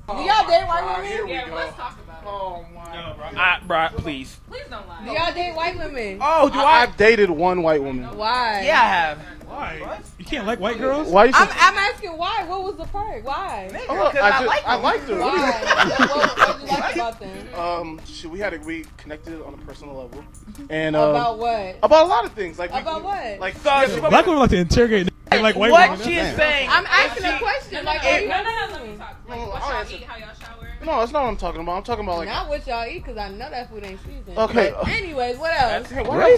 Do y'all date white women? Here we Yeah, go. let's talk about it. Oh my. No, bro. Please. Please don't lie. Do y'all date white women? Oh, do I? I've dated one white woman. Why? Yeah, I have. Why? You can't like white girls? Why you? I'm asking why. What was the perk? Why? Oh, I liked her. Why? What did you like about them? We connected on a personal level, and About what? about a lot of things. Like About what? Like Black women like to interrogate and like white What women. she is saying? I'm asking a question. Like, Let what me you talk. No, Like, what I'll y'all answer. eat, how y'all shower. No, that's not what I'm talking about. I'm talking about like. Not what y'all eat, because I know that food ain't seasoned. Okay. But anyways, what else? Hey, why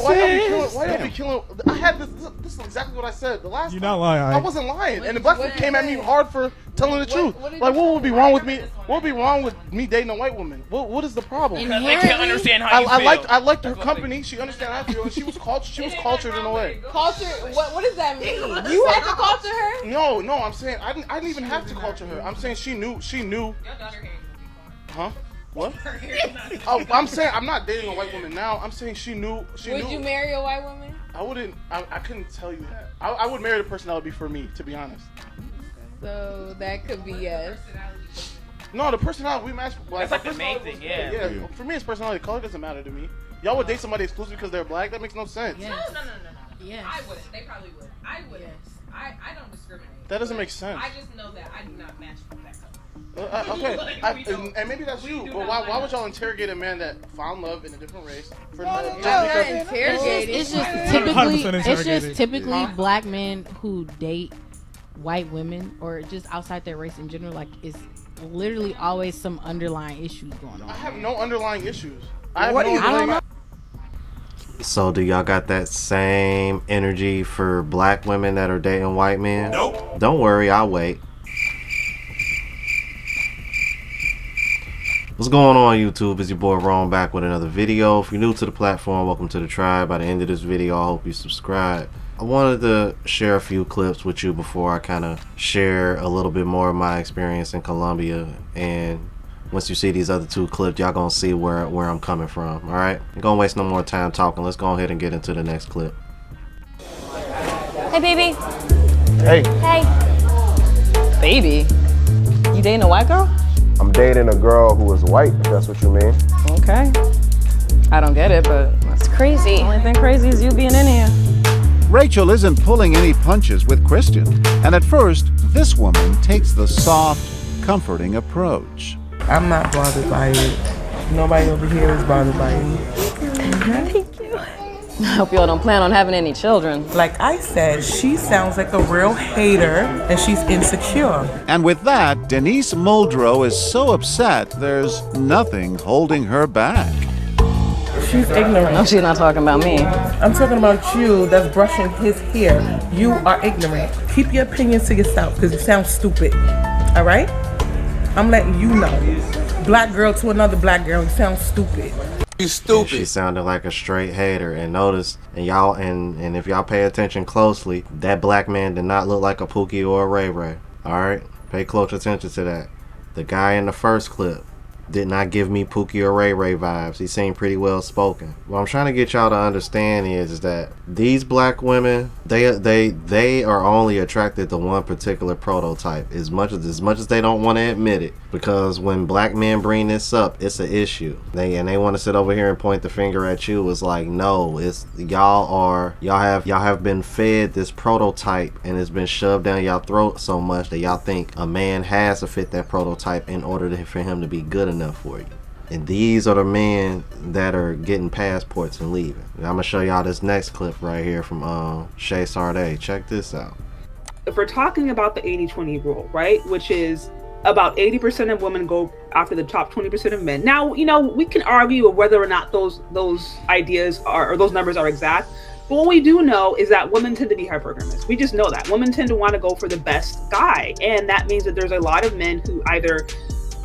y'all be killing? I had this. This is exactly what I said the last You're time. not lying. I wasn't lying, and the black what people did came you at me say? hard for telling the truth. What did Like, you what say? would be wrong with me? What would be wrong with me dating a white woman? What is the problem? Because they can't understand how you feel. I liked her company. She understood how I feel, and she was cultured in a way. Culture? What does that mean? You had to culture her? No, I'm saying I didn't even have to culture her. I'm saying she knew. Your daughter hair. Huh? What? Oh, I'm saying I'm not dating a white woman now. I'm saying she knew. Would you marry a white woman? I wouldn't. I couldn't tell you that. I would marry the person that would be for me, to be honest. So that could be yes. No, the personality we match. That's like the main thing, yeah. Yeah. For me, it's personality. Color doesn't matter to me. Y'all would date somebody exclusive because they're black? That makes no sense. No. Yes. I wouldn't. They probably would. I wouldn't. Yes. I don't discriminate. That doesn't make sense. I just know that I do not match with that color. Okay, and maybe that's you, but why would y'all interrogate a man that found love in a different race? For Not interrogating. It's just 100% typically Huh? black men who date white women or just outside their race in general. Like, it's literally always some underlying issues going on. I have no underlying issues. I don't know. So do y'all got that same energy for black women that are dating white men? Nope. Don't worry, I'll wait. What's going on, YouTube? It's your boy Ron back with another video. If you're new to the platform, welcome to the tribe. By the end of this video, I hope you subscribe. I wanted to share a few clips with you before I kind of share a little bit more of my experience in Colombia. And once you see these other two clips, y'all gonna see where I'm coming from. All right, I'm gonna waste no more time talking. Let's go ahead and get into the next clip. Hey, baby. Hey, Hey. Baby? You dating a white girl? I'm dating a girl who is white, if that's what you mean. Okay. I don't get it, but that's crazy. The only thing crazy is you being in here. Rachel isn't pulling any punches with Christian, and at first, this woman takes the soft, comforting approach. I'm not bothered by it. Nobody over here is bothered by it. Thank you. I hope y'all don't plan on having any children. Like I said, she sounds like a real hater and she's insecure. And with that, Denise Muldrow is so upset, there's nothing holding her back. She's ignorant. No, she's not talking about me. I'm talking about you that's brushing his hair. You are ignorant. Keep your opinions to yourself because you sound stupid. All right? I'm letting you know. Black girl to another black girl, you sound stupid. You stupid. She sounded like a straight hater. And notice, and if y'all pay attention closely, that black man did not look like a Pookie or a Ray Ray. Alright? Pay close attention to that. The guy in the first clip did not give me Pookie or Ray Ray vibes. He seemed pretty well spoken. What I'm trying to get y'all to understand is that these black women, they are only attracted to one particular prototype, as much as they don't want to admit it. Because when black men bring this up, it's an issue. They want to sit over here and point the finger at you. It's like, no, it's y'all have been fed this prototype and it's been shoved down y'all throat so much that y'all think a man has to fit that prototype in order for him to be good enough for you. And these are the men that are getting passports and leaving. And I'm gonna show y'all this next clip right here from Shay Sade. Check this out. If we're talking about the 80-20 rule, right, which is about 80% of women go after the top 20% of men. Now, you know, we can argue whether or not those ideas are, or those numbers are exact. But what we do know is that women tend to be hypergamous. We just know that. Women tend to want to go for the best guy. And that means that there's a lot of men who either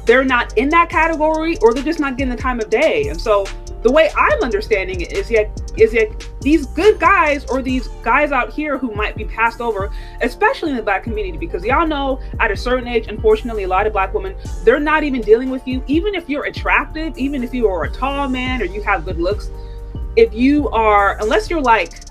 they're not in that category or they're just not getting the time of day. And so the way I'm understanding it is these good guys or these guys out here who might be passed over, especially in the black community, because y'all know at a certain age, unfortunately, a lot of black women, they're not even dealing with you. Even if you're attractive, even if you are a tall man or you have good looks, if you are, unless you're like,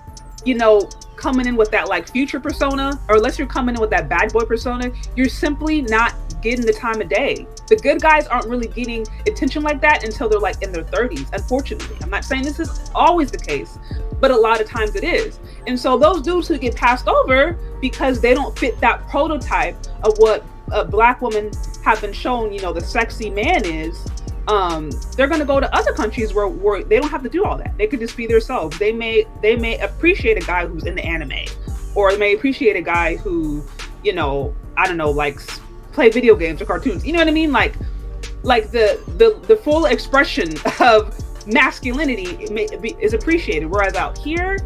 you know, coming in with that like future persona, or unless you're coming in with that bad boy persona, you're simply not getting the time of day. The good guys aren't really getting attention like that until they're like in their 30s, unfortunately. I'm not saying this is always the case, but a lot of times it is. And so those dudes who get passed over because they don't fit that prototype of what black women have been shown, you know, the sexy man is, they're going to go to other countries where they don't have to do all that. They could just be themselves. They may appreciate a guy who's in the anime, or they may appreciate a guy who, you know, I don't know, likes play video games or cartoons. You know what I mean? Like the full expression of masculinity is appreciated. Whereas out here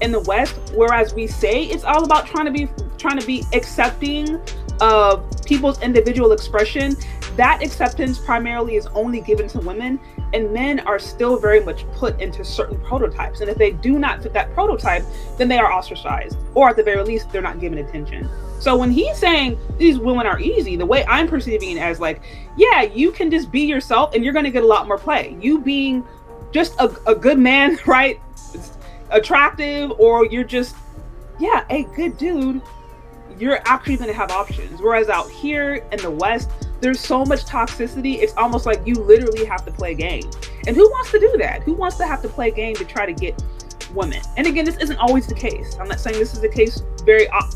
in the West, whereas we say it's all about trying to be accepting of people's individual expression, that acceptance primarily is only given to women, and men are still very much put into certain prototypes. And if they do not fit that prototype, then they are ostracized, or at the very least, they're not given attention. So when he's saying these women are easy, the way I'm perceiving it as like, yeah, you can just be yourself and you're going to get a lot more play. You being just a good man, right? Attractive, or you're just, yeah, a good dude, you're actually going to have options. Whereas out here in the West, there's so much toxicity. It's almost like you literally have to play game. And who wants to do that? Who wants to have to play game to try to get women? And again, this isn't always the case. I'm not saying this is the case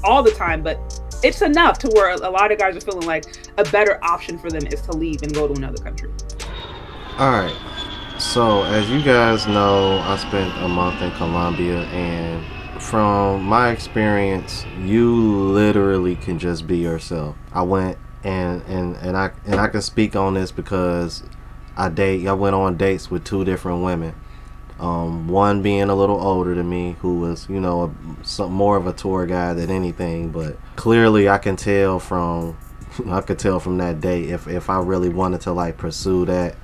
all the time, but it's enough to where a lot of guys are feeling like a better option for them is to leave and go to another country. All right. So as you guys know, I spent a month in Colombia, and from my experience, you literally can just be yourself. I went and I can speak on this because I went on dates with two different women. One being a little older than me, who was, you know, some more of a tour guide than anything, but clearly I could tell from that date if I really wanted to like pursue that,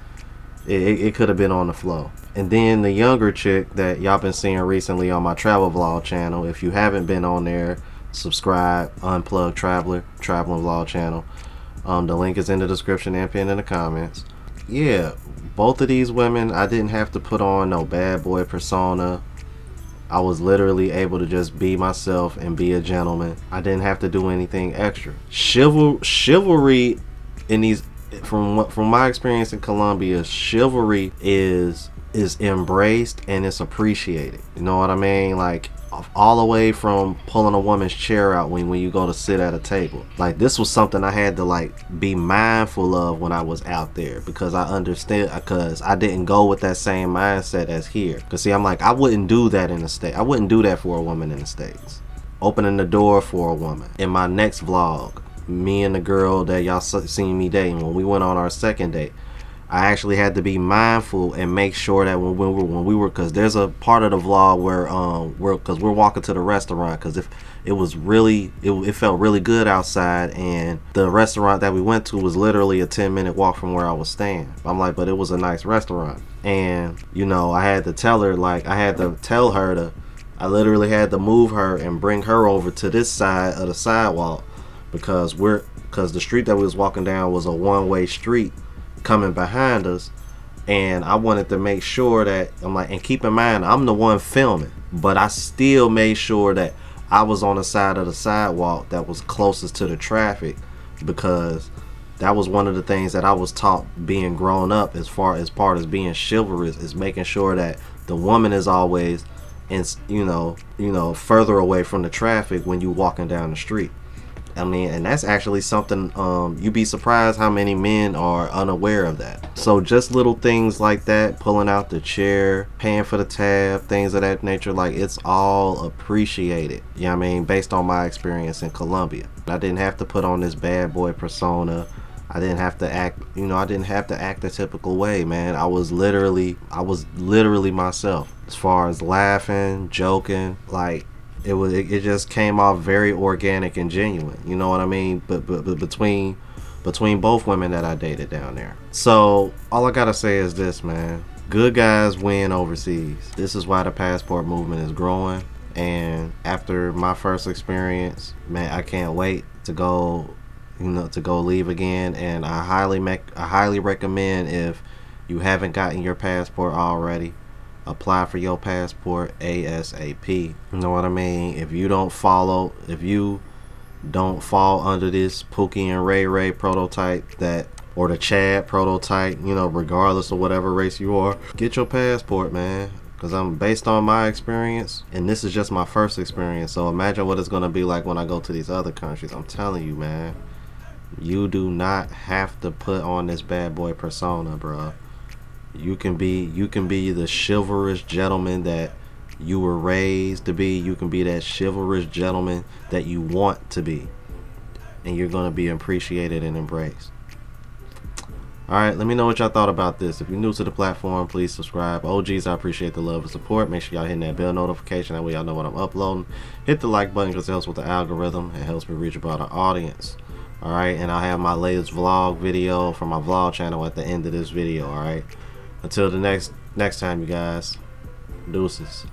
it could have been on the flow. And then the younger chick that y'all been seeing recently on my travel vlog channel, if you haven't been on there, subscribe, Unplugged Traveler, traveling vlog channel. The link is in the description and pinned in the comments. Yeah, both of these women, I didn't have to put on no bad boy persona. I was literally able to just be myself and be a gentleman. I didn't have to do anything extra. Chivalry in these, from my experience in Colombia, chivalry is embraced and it's appreciated. You know what I mean? Like, all the way from pulling a woman's chair out when you go to sit at a table. Like, this was something I had to like be mindful of when I was out there, because I understand, because I didn't go with that same mindset as here. Because see, I'm like, I wouldn't do that in the States. I wouldn't do that for a woman in the States. Opening the door for a woman. In my next vlog, me and the girl that y'all seen me dating, when we went on our second date, I actually had to be mindful and make sure that when we were, because there's a part of the vlog where we're walking to the restaurant, because if it felt really good outside, and the restaurant that we went to was literally a 10-minute walk from where I was staying. I'm like, but it was a nice restaurant, and you know, I had to tell her, like, I literally had to move her and bring her over to this side of the sidewalk, because the street that we was walking down was a one-way street coming behind us, and I wanted to make sure that, I'm like, and keep in mind, I'm the one filming, but I still made sure that I was on the side of the sidewalk that was closest to the traffic, because that was one of the things that I was taught being grown up, as far as being chivalrous, is making sure that the woman is always, you know, further away from the traffic when you walking down the street. I mean, and that's actually something, you'd be surprised how many men are unaware of that. So just little things like that, pulling out the chair, paying for the tab, things of that nature, like, it's all appreciated. You know what I mean? Based on my experience in Colombia. I didn't have to put on this bad boy persona. I didn't have to act, you know, I didn't have to act a typical way, man. I was literally myself. As far as laughing, joking, like, it just came off very organic and genuine, you know what I mean? But between both women that I dated down there. So all I gotta say is this, man: good guys win overseas. This is why the passport movement is growing. And after my first experience, man, I can't wait to go leave again. And I highly recommend, if you haven't gotten your passport already, apply for your passport ASAP. You know what I mean? If you don't follow, if you don't fall under this Pookie and Ray Ray prototype or the Chad prototype, you know, regardless of whatever race you are. Get your passport, man. Because I'm based on my experience, and this is just my first experience. So imagine what it's going to be like when I go to these other countries. I'm telling you, man. You do not have to put on this bad boy persona, bro. You can be the chivalrous gentleman that you were raised to be. You can be that chivalrous gentleman that you want to be. And you're going to be appreciated and embraced. Alright, let me know what y'all thought about this. If you're new to the platform, please subscribe. OGs, I appreciate the love and support. Make sure y'all hitting that bell notification. That way y'all know when I'm uploading. Hit the like button because it helps with the algorithm. It helps me reach a broader audience. Alright, and I'll have my latest vlog video from my vlog channel at the end of this video. Alright, until the next time, you guys. Deuces.